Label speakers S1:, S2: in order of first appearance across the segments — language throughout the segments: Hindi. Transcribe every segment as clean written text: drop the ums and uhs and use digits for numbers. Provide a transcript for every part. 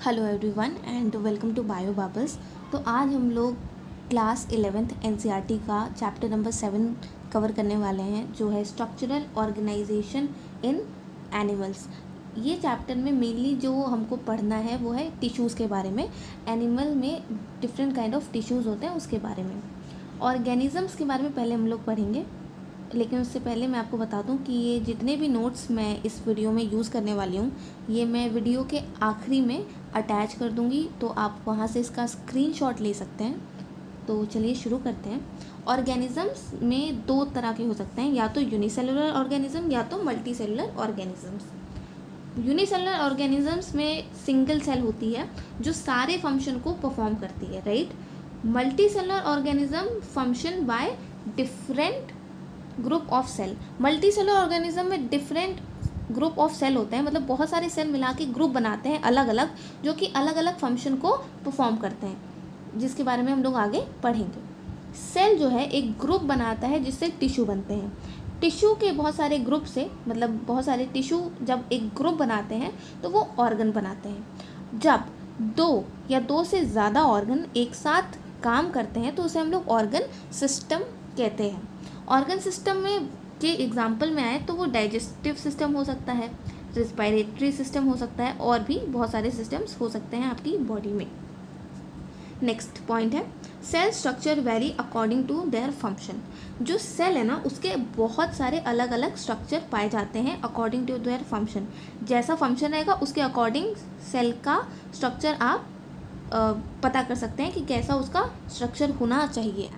S1: Hello everyone and welcome to bio bubbles. तो आज हम लोग क्लास 11th एनसीईआरटी का चैप्टर नंबर 7 कवर करने वाले हैं, जो है स्ट्रक्चरल ऑर्गेनाइजेशन इन एनिमल्स। ये चैप्टर में मेनली जो हमको पढ़ना है वो है टिश्यूज़ के बारे में। एनिमल में डिफरेंट काइंड ऑफ टिश्यूज़ होते हैं उसके बारे में। ऑर्गेनिज़म्स के बारे में पहले हम लोग पढ़ेंगे, लेकिन उससे पहले मैं आपको बता दूं कि ये जितने भी नोट्स मैं इस वीडियो में यूज़ करने वाली हूँ ये मैं वीडियो के आखिरी में अटैच कर दूंगी, तो आप वहाँ से इसका स्क्रीनशॉट ले सकते हैं। तो चलिए शुरू करते हैं। ऑर्गेनिज़म्स में दो तरह के हो सकते हैं, या तो यूनिसेलुलर ऑर्गेनिज़म या तो multi cellular organisms. Unicellular organisms में सिंगल सेल होती है जो सारे फंक्शन को परफॉर्म करती है, right. Multi cellular organism function by different group of cell. Multi cellular organism में डिफरेंट ग्रुप ऑफ सेल होते हैं, मतलब बहुत सारे सेल मिला के ग्रुप बनाते हैं अलग अलग, जो कि अलग अलग फंक्शन को परफॉर्म करते हैं, जिसके बारे में हम लोग आगे पढ़ेंगे। सेल जो है एक ग्रुप बनाता है जिससे टिश्यू बनते हैं। टिश्यू के बहुत सारे ग्रुप से, मतलब बहुत सारे टिश्यू जब एक ग्रुप बनाते हैं तो वो ऑर्गन बनाते हैं। जब दो या दो से ज़्यादा ऑर्गन एक साथ काम करते हैं तो उसे हम लोग ऑर्गन सिस्टम कहते हैं। ऑर्गन सिस्टम में के एग्जाम्पल में आए तो वो डाइजेस्टिव सिस्टम हो सकता है, रेस्पिरेटरी सिस्टम हो सकता है, और भी बहुत सारे सिस्टम्स हो सकते हैं आपकी बॉडी में। नेक्स्ट पॉइंट है cell structure vary according to their function. जो सेल है ना उसके बहुत सारे अलग अलग स्ट्रक्चर पाए जाते हैं अकॉर्डिंग टू देयर फंक्शन। जैसा फंक्शन रहेगा उसके अकॉर्डिंग सेल का स्ट्रक्चर आप पता कर सकते हैं कि कैसा उसका स्ट्रक्चर होना चाहिए।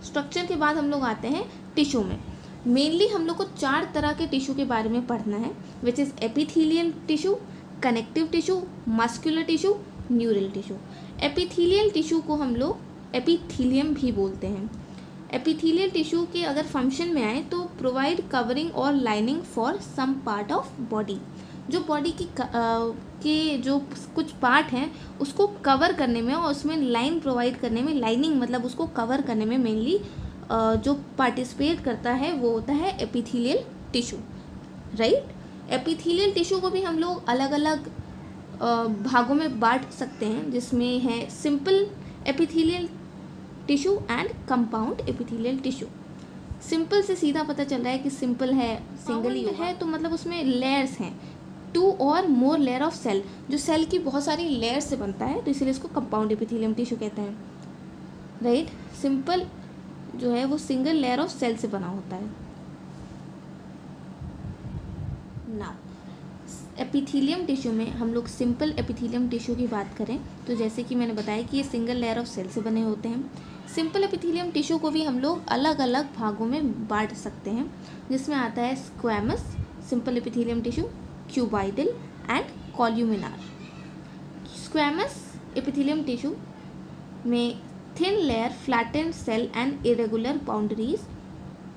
S1: स्ट्रक्चर के बाद हम लोग आते हैं टिश्यू में। मेनली हम लोग को 4 तरह के टिश्यू के बारे में पढ़ना है, which is epithelial tissue, connective tissue, muscular tissue, neural tissue. Epithelial tissue को हम लोग एपिथीलियम भी बोलते हैं। एपिथेलियल टिश्यू के अगर फंक्शन में आए तो प्रोवाइड कवरिंग और lining for some part of body. जो बॉडी की के जो कुछ पार्ट हैं उसको कवर करने में और उसमें लाइन प्रोवाइड करने में, लाइनिंग मतलब उसको कवर करने में मेनली जो पार्टिसिपेट करता है वो होता है epithelial tissue, right. Epithelial tissue को भी हम लोग अलग अलग भागों में बांट सकते हैं, जिसमें है simple epithelial tissue and compound epithelial tissue. Simple से सीधा पता चल रहा है कि सिंपल है, सिंगल ही है, तो मतलब उसमें लेयर्स हैं, 2 और मोर लेयर ऑफ सेल। जो सेल की बहुत सारी लेयर से बनता है तो इसलिए इसको कंपाउंड एपिथेलियम टिश्यू कहते हैं, राइट। सिंपल जो है वो सिंगल लेयर ऑफ सेल से बना होता है। नाउ एपिथेलियम टिश्यू में हम लोग सिंपल एपिथेलियम टिश्यू की बात करें तो जैसे कि मैंने बताया कि ये सिंगल लेयर ऑफ सेल से बने होते हैं। सिंपल एपिथेलियम टिश्यू को भी हम लोग अलग अलग भागों में बांट सकते हैं, जिसमें आता है squamous simple epithelium tissue, cuboidal and columnar. Squamous epithelium tissue में thin layer, flattened cell and irregular boundaries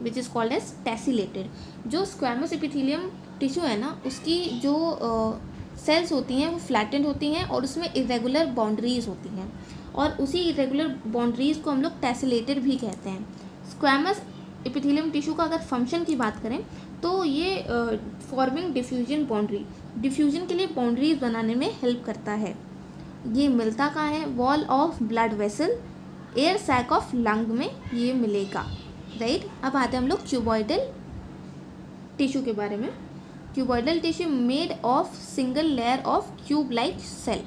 S1: which is called as tessellated. जो स्क्वैमस एपिथेलियम टिश्यू है ना उसकी जो सेल्स होती हैं वो फ्लैटेंड होती हैं और उसमें इरेगुलर बाउंड्रीज होती हैं, और उसी इरेगुलर बाउंड्रीज को हम लोग टेसिलेटेड भी कहते हैं। स्क्वैमस एपिथेलियम टिश्यू का अगर फंक्शन की बात करें तो ये फॉर्मिंग डिफ्यूजन बाउंड्री, डिफ्यूजन के लिए बाउंड्रीज बनाने में हेल्प करता है। ये मिलता कहाँ है? Wall of blood vessel, air sac of lung में ये मिलेगा, राइट। अब आते हैं हम लोग क्यूबॉइडल टिश्यू के बारे में। Cuboidal tissue made of single layer of cube like cell.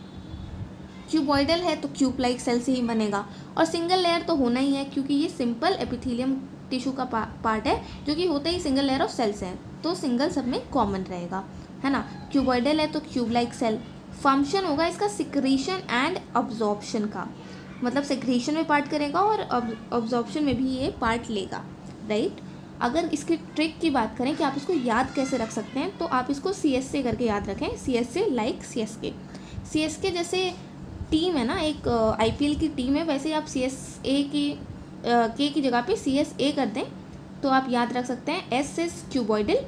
S1: Cuboidal है तो क्यूब लाइक सेल से ही बनेगा, और सिंगल लेयर तो होना ही है क्योंकि ये सिंपल एपिथेलियम टिश्यू का पार्ट है जो कि होता ही सिंगल लेयर ऑफ सेल्स है, तो सिंगल सब में कॉमन रहेगा, है ना। क्यूबॉइडल है तो क्यूब लाइक सेल। फंक्शन होगा इसका सिक्रीशन एंड अब्जॉर्प्शन का, मतलब सेक्रीशन में पार्ट करेगा और अब्जॉर्प्शन में भी ये पार्ट लेगा, राइट। अगर इसकी ट्रिक की बात करें कि आप इसको याद कैसे रख सकते हैं तो आप इसको CSA करके याद रखें। CSA like CSK। CSK जैसे टीम है ना, एक IPL की टीम है, वैसे आप CSA की K की जगह पे CSA कर दें तो आप याद रख सकते हैं। S से क्यूबॉइडल,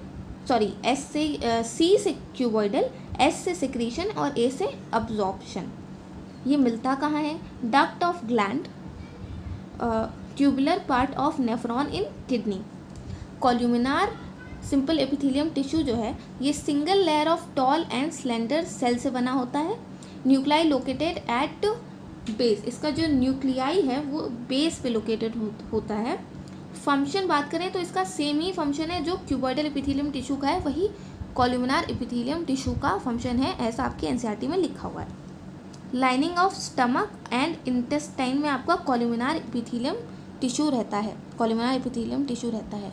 S1: सॉरी C से क्यूबॉइडल, S से सेक्रीशन और A से अब्जॉर्प्शन। ये मिलता कहाँ है? Duct of gland, tubular part of nephron in kidney. Columnar simple epithelium tissue जो है ये single layer of tall and slender cell से बना होता है। न्यूक्लियाई लोकेटेड एट बेस, इसका जो न्यूक्लियाई है वो बेस पे लोकेटेड होता है। फंक्शन बात करें तो इसका सेम ही फंक्शन है जो क्यूबॉइडल एपिथेलियम टिश्यू का है, वही कॉलुमिनार एपिथेलियम टिश्यू का फंक्शन है, ऐसा आपके एनसीईआरटी में लिखा हुआ है। Lining of stomach and intestine में आपका कॉलुमिनार एपिथेलियम टिश्यू रहता है, कॉलुमिनार एपिथेलियम टिश्यू रहता है,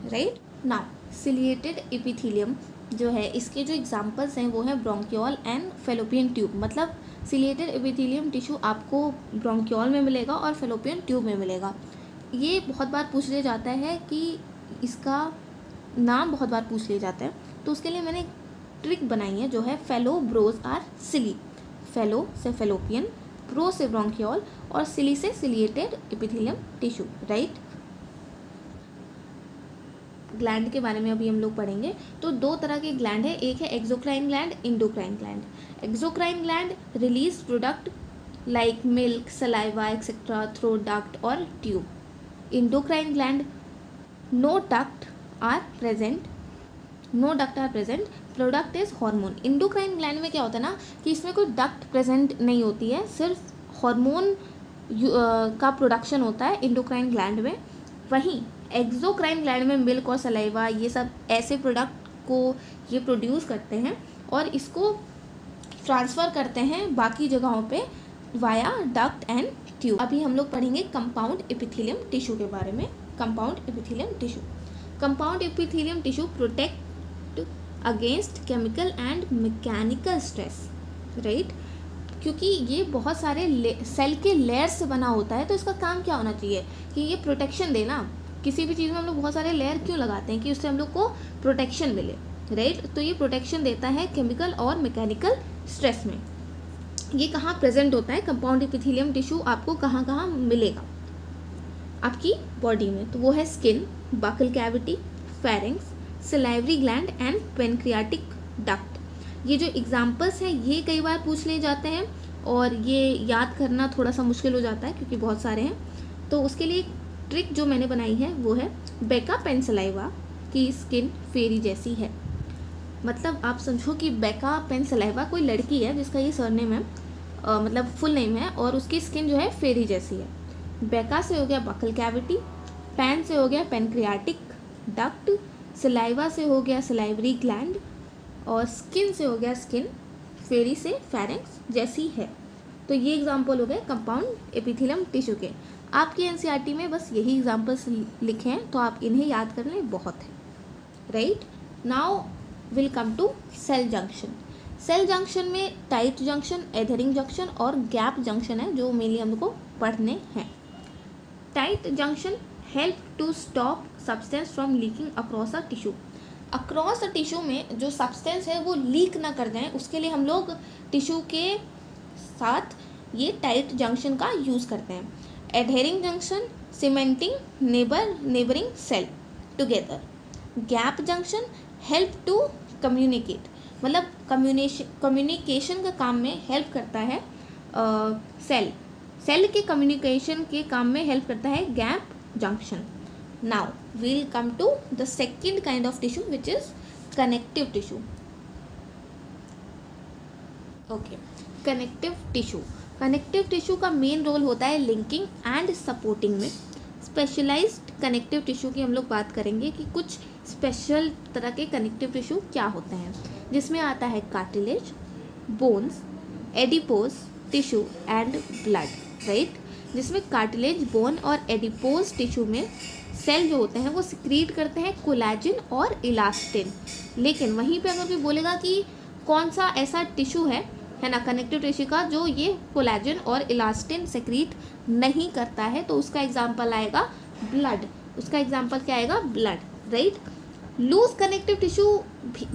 S1: राइट। नाउ सिलिएटेड एपिथेलियम जो है, इसके जो एग्जांपल्स हैं वो हैं ब्रोंकियोल एंड फेलोपियन ट्यूब। मतलब सिलिएटेड एपिथेलियम टिश्यू आपको ब्रोंकियोल में मिलेगा और फेलोपियन ट्यूब में मिलेगा। ये बहुत बार पूछ लिया जाता है कि इसका नाम बहुत बार पूछ लिया जाता है, तो उसके लिए मैंने एक ट्रिक बनाई है जो है fellow bros are silly. Fellow से फेलोपियन, ब्रो से ब्रोंकियोल और सिली से ciliated epithelium tissue, right. Gland के बारे में अभी हम लोग पढ़ेंगे। तो दो तरह के ग्लैंड है, एक है exocrine gland, endocrine gland. Exocrine gland release product like milk, saliva etcetera through duct और tube. Endocrine gland no duct are present, product is hormone. Endocrine gland में क्या होता है ना कि इसमें कोई डक्ट प्रेजेंट नहीं होती है, सिर्फ हार्मोन का प्रोडक्शन होता है इंडोक्राइन ग्लैंड में। वहीं एक्सोक्राइन ग्लैंड में मिल्क और सलाइवा ये सब ऐसे प्रोडक्ट को ये प्रोड्यूस करते हैं और इसको ट्रांसफ़र करते हैं बाकी जगहों पे वाया डक्ट एंड ट्यूब। अभी हम लोग पढ़ेंगे कंपाउंड एपिथेलियम टिश्यू के बारे में। Compound epithelium tissue protect against chemical and mechanical stress, right. क्योंकि ये बहुत सारे सेल के लेयर्स से बना होता है, तो इसका काम क्या होना चाहिए कि ये प्रोटेक्शन देना। किसी भी चीज़ में हम लोग बहुत सारे लेयर क्यों लगाते हैं कि उससे हम लोग को प्रोटेक्शन मिले, राइट। तो ये प्रोटेक्शन देता है केमिकल और मैकेनिकल स्ट्रेस में। ये कहाँ प्रेजेंट होता है कंपाउंड एपिथेलियम टिश्यू, आपको कहाँ कहाँ मिलेगा आपकी बॉडी में, तो वो है skin, buccal cavity, pharynx, salivary gland and pancreatic duct. ये जो एग्जाम्पल्स हैं ये कई बार पूछ लिए जाते हैं और ये याद करना थोड़ा सा मुश्किल हो जाता है क्योंकि बहुत सारे हैं। तो उसके लिए ट्रिक जो मैंने बनाई है वो है बेका पेन सलाइवा की स्किन फेरी जैसी है। मतलब आप समझो कि बेका पेन सलाइवा कोई लड़की है जिसका ये सरनेम है, मतलब फुल नेम है, और उसकी स्किन जो है फेरी जैसी है। बेका से हो गया बकल कैविटी, पेन से हो गया पेनक्रियाटिक डक्ट, सलाइवा से हो गया सलाइवरी ग्लैंड और स्किन से हो गया स्किन फेरी से फेरिंग्स जैसी है। तो ये एग्जाम्पल हो गए कंपाउंड एपिथेलियम टिश्यू के। आपकी एनसीईआरटी में बस यही एग्जाम्पल्स लिखे हैं तो आप इन्हें याद कर लें, बहुत है, right. Now will come to cell junction. Cell junction में टाइट जंक्शन, एडहेरिंग जंक्शन और गैप जंक्शन है जो मेनली हमको पढ़ने हैं। Tight junction help to stop substance from leaking across a tissue. Across a tissue में जो सब्सटेंस है वो लीक ना कर जाए, उसके लिए हम लोग टिश्यू के साथ ये टाइट जंक्शन का यूज़ करते हैं। Adhering junction cementing neighbouring cell together. Gap junction help to communicate, मतलब कम्युनिकेशन का काम में हेल्प करता है। सेल के कम्युनिकेशन के काम में हेल्प करता है gap junction. Now we'll come to the second kind of tissue which is connective tissue. Okay, connective tissue का मेन रोल होता है लिंकिंग एंड सपोर्टिंग में। स्पेशलाइज्ड कनेक्टिव टिश्यू की हम लोग बात करेंगे कि कुछ स्पेशल तरह के कनेक्टिव टिश्यू क्या होते हैं, जिसमें आता है cartilage, bones, adipose tissue and blood, right. जिसमें कार्टिलेज, बोन और एडिपोज टिश्यू में सेल जो होते हैं वो सिक्रीट करते हैं कोलेजन और इलास्टिन। लेकिन वहीं पे अगर कोई बोलेगा कि कौन सा ऐसा टिश्यू है ना कनेक्टिव टिश्यू का जो ये कोलेजन और इलास्टिन सिक्रीट नहीं करता है, तो उसका एग्जाम्पल आएगा ब्लड। उसका एग्जाम्पल क्या आएगा? Blood, right. Loose connective tissue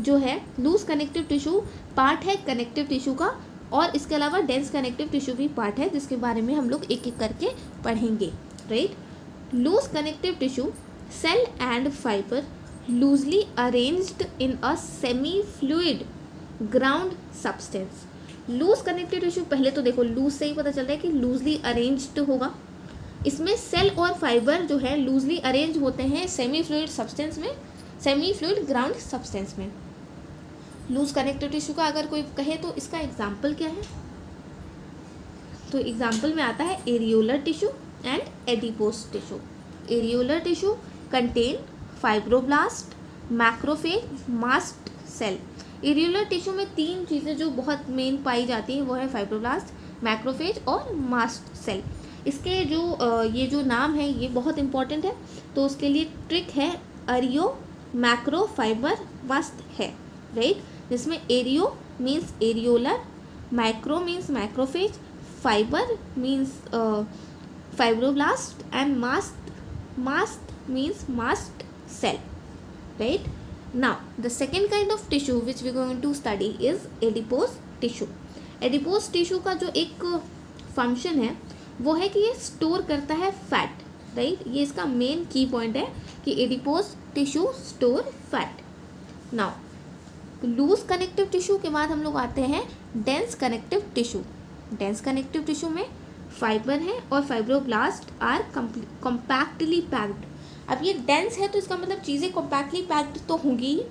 S1: जो है, लूज कनेक्टिव टिश्यू पार्ट है कनेक्टिव टिश्यू का, और इसके अलावा डेंस कनेक्टिव टिश्यू भी पार्ट है जिसके बारे में हम लोग एक एक करके पढ़ेंगे, right. Loose connective tissue cell and fibre loosely arranged in a semi fluid ground substance. Loose connective tissue, पहले तो देखो लूज से ही पता चल रहा है कि लूजली अरेंज्ड होगा। इसमें सेल और फाइबर जो है लूजली अरेंज होते हैं सेमी फ्लूइड सब्सटेंस में, सेमी फ्लूइड ग्राउंड सब्सटेंस में। लूज कनेक्टिव टिश्यू का अगर कोई कहे तो इसका एग्जाम्पल क्या है, तो एग्जाम्पल में आता है areolar tissue and adipose tissue. Areolar tissue contain fibroblast, macrophage, mast cell. Areolar tissue में तीन चीज़ें जो बहुत मेन पाई जाती हैं वो है फाइब्रोब्लास्ट, मैक्रोफेज और मास्ट सेल। इसके जो ये जो नाम है ये बहुत इंपॉर्टेंट है, तो उसके लिए ट्रिक है एरियो मैक्रो फाइबर मस्ट है, राइट, जिसमें areo means areolar, macro means macrophage, fibre means fibroblast and mast means mast cell, right? Now the second kind of tissue which we are going to study is adipose tissue. adipose tissue का जो एक फंक्शन है वो है कि ये स्टोर करता है फैट, राइट, ये इसका मेन की पॉइंट है कि adipose tissue store fat. Now loose connective tissue के बाद हम लोग आते हैं dense connective tissue. Dense connective tissue में फाइबर है और फाइब्रोब्लास्ट आर कॉम्पैक्टली पैक्ड। अब ये डेंस है तो इसका मतलब चीज़ें कॉम्पैक्टली पैक्ड तो होंगी ही,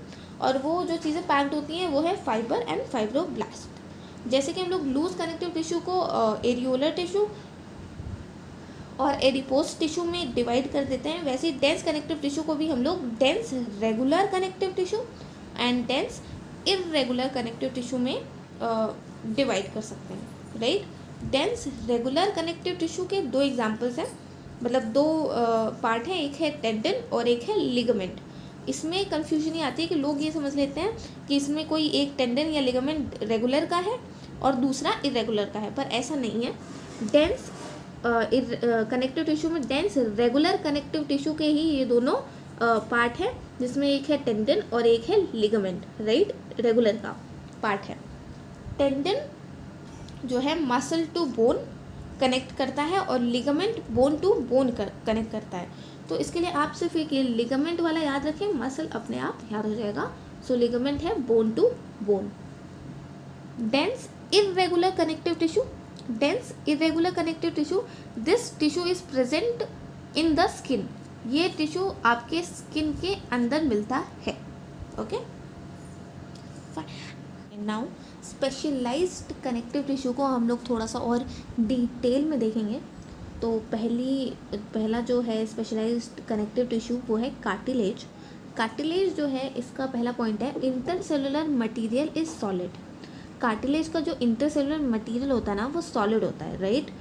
S1: और वो जो चीज़ें पैक्ड होती हैं वो है फाइबर एंड फाइब्रोब्लास्ट। जैसे कि हम लोग लूज कनेक्टिव टिश्यू को एरियोलर टिश्यू और एडिपोस टिश्यू में डिवाइड कर देते हैं, वैसे ही डेंस कनेक्टिव टिश्यू को भी हम लोग dense regular connective tissue and dense irregular connective tissue में डिवाइड कर सकते हैं, right. Dense regular connective tissue के दो एग्जाम्पल्स हैं, मतलब दो पार्ट है, एक है टेंडन और एक है लिगामेंट। इसमें कन्फ्यूजन ये आती है कि लोग ये समझ लेते हैं कि इसमें कोई एक टेंडन या लिगामेंट रेगुलर का है और दूसरा इरेगुलर का है, पर ऐसा नहीं है। डेंस कनेक्टिव टिश्यू में डेंस रेगुलर कनेक्टिव टिश्यू के ही ये दोनों पार्ट है, जिसमें एक है टेंडन और एक है लिगामेंट, राइट, रेगुलर का पार्ट है। टेंडन जो है मसल टू बोन कनेक्ट करता है और ligament bone to bone connect करता है। तो इसके लिए आप सिर्फ एक लिगामेंट वाला याद रखें, मसल अपने आप याद हो जाएगा। सो लिगामेंट है bone to bone. Dense irregular connective tissue, dense irregular connective tissue, this tissue is present in the skin. ये टिश्यू आपके स्किन के अंदर मिलता है, okay. Now specialised connective tissue को हम लोग थोड़ा सा और डिटेल में देखेंगे। तो पहला जो है स्पेशलाइज्ड कनेक्टिव टिश्यू वो है कार्टिलेज। कार्टिलेज जो है इसका पहला पॉइंट है intercellular material is solid. Cartilage का जो इंटरसेलुलर मटेरियल होता है ना वो सॉलिड होता है, right.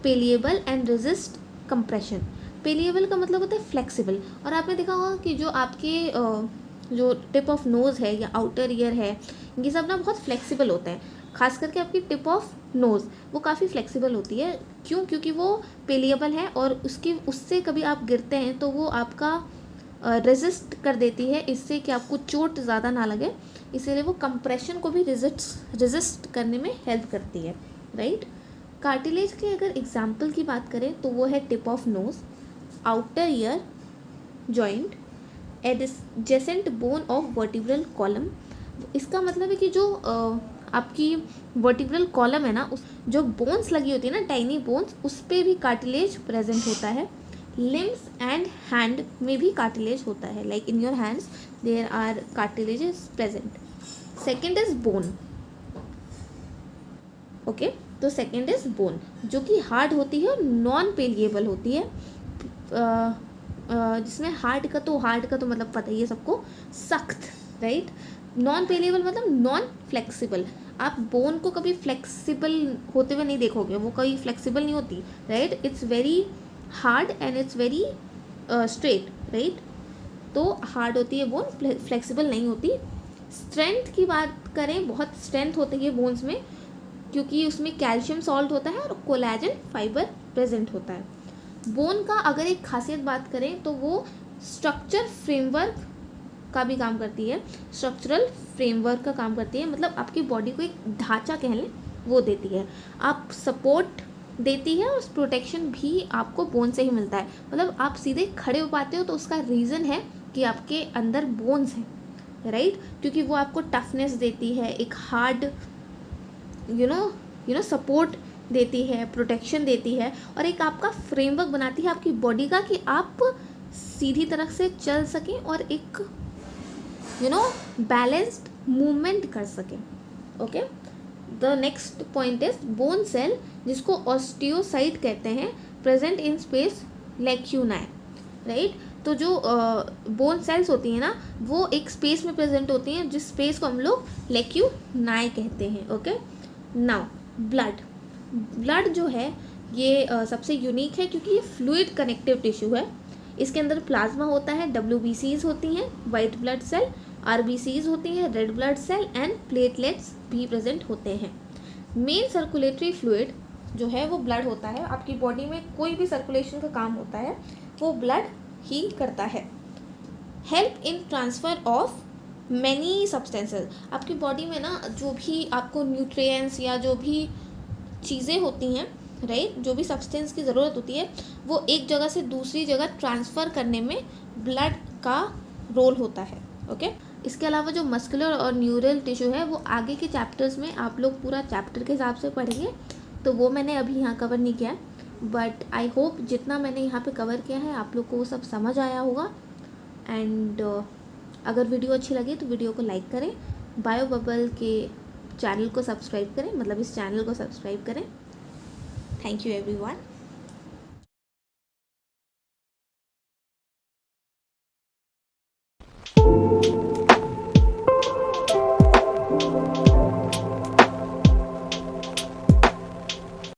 S1: Pliable and resist compression. Pliable का मतलब होता है फ्लेक्सिबल, और आपने देखा होगा कि जो आपके जो टिप ऑफ नोज़ है या आउटर ईयर है, ये सब ना बहुत फ्लेक्सिबल होता है। खास करके आपकी टिप ऑफ नोज़ वो काफ़ी फ्लेक्सिबल होती है। क्यों? क्योंकि वो पेलिएबल है और उससे कभी आप गिरते हैं तो वो आपका रेजिस्ट कर देती है, इससे कि आपको चोट ज़्यादा ना लगे, इसीलिए वो कंप्रेशन को भी रेजिस्ट करने में हेल्प करती है, राइट। कार्टिलेज के अगर एग्जाम्पल की बात करें तो वो है tip of nose, outer ear joint, adjacent bone of vertebral column. इसका मतलब है कि जो आपकी वर्टिब्रल कॉलम है ना, उस जो बोन्स लगी होती है ना, टाइनी बोन्स, उस पर भी कार्टिलेज प्रेजेंट होता है। लिम्स एंड हैंड में भी कार्टिलेज होता है, like in your hands there are cartilages present. Second is bone, okay. तो सेकेंड इज बोन जो कि हार्ड होती है और नॉन पेलिएबल होती है, जिसमें हार्ड का तो मतलब पता ही है सबको, सख्त, राइट। नॉन पेलिएबल मतलब नॉन फ्लेक्सिबल। आप बोन को कभी फ्लेक्सिबल होते हुए नहीं देखोगे, वो कभी फ्लेक्सिबल नहीं होती, right. It's very hard and it's very straight, right. तो हार्ड होती है बोन, फ्लेक्सिबल नहीं होती। स्ट्रेंथ की बात करें, बहुत स्ट्रेंथ होती है बोन्स में, क्योंकि उसमें कैल्शियम सॉल्ट होता है और कोलेजन फाइबर प्रेजेंट होता है। बोन का अगर एक खासियत बात करें तो वो स्ट्रक्चर फ्रेमवर्क का भी काम करती है, स्ट्रक्चरल फ्रेमवर्क का काम करती है, मतलब आपकी बॉडी को एक ढांचा कह लें वो देती है, आप सपोर्ट देती है, और प्रोटेक्शन भी आपको बोन से ही मिलता है। मतलब आप सीधे खड़े हो पाते हो तो उसका रीज़न है कि आपके अंदर बोन्स हैं, राइट, क्योंकि वो आपको टफनेस देती है, एक हार्ड यू नो सपोर्ट देती है, प्रोटेक्शन देती है, और एक आपका फ्रेमवर्क बनाती है आपकी बॉडी का कि आप सीधी तरह से चल सकें और एक बैलेंस्ड मूवमेंट कर सके। Okay, the next point is bone cell, जिसको ऑस्टियोसाइट कहते हैं, present in space lacunae, right. तो जो बोन सेल्स होती हैं ना, वो एक स्पेस में प्रेजेंट होती हैं, जिस स्पेस को हम लोग लेक्यूनाई कहते हैं। ओके, नाउ ब्लड जो है ये सबसे यूनिक है क्योंकि ये फ्लूइड कनेक्टिव टिश्यू है। इसके अंदर प्लाज्मा होता है, WBCs होती हैं, वाइट ब्लड सेल, RBCs होती हैं, red blood cell, and platelets भी प्रेजेंट होते हैं। मेन सर्कुलेटरी फ्लूइड जो है वो ब्लड होता है। आपकी बॉडी में कोई भी सर्कुलेशन का काम होता है वो ब्लड ही करता है। Help in transfer of many substances, आपकी बॉडी में ना जो भी आपको न्यूट्रिएंट्स या जो भी चीज़ें होती हैं, राइट, जो भी सब्सटेंस की ज़रूरत होती है वो एक जगह से दूसरी जगह ट्रांसफ़र करने में ब्लड का रोल होता है। ओके, इसके अलावा जो मस्कुलर और न्यूरल टिश्यू है वो आगे के चैप्टर्स में आप लोग पूरा चैप्टर के हिसाब से पढ़ेंगे, तो वो मैंने अभी यहाँ कवर नहीं किया है, बट आई होप जितना मैंने यहाँ पे कवर किया है आप लोग को वो सब समझ आया होगा। एंड अगर वीडियो अच्छी लगे तो वीडियो को लाइक करें, बायो बबल के चैनल को सब्सक्राइब करें, मतलब इस चैनल को सब्सक्राइब करें। Thank you everyone.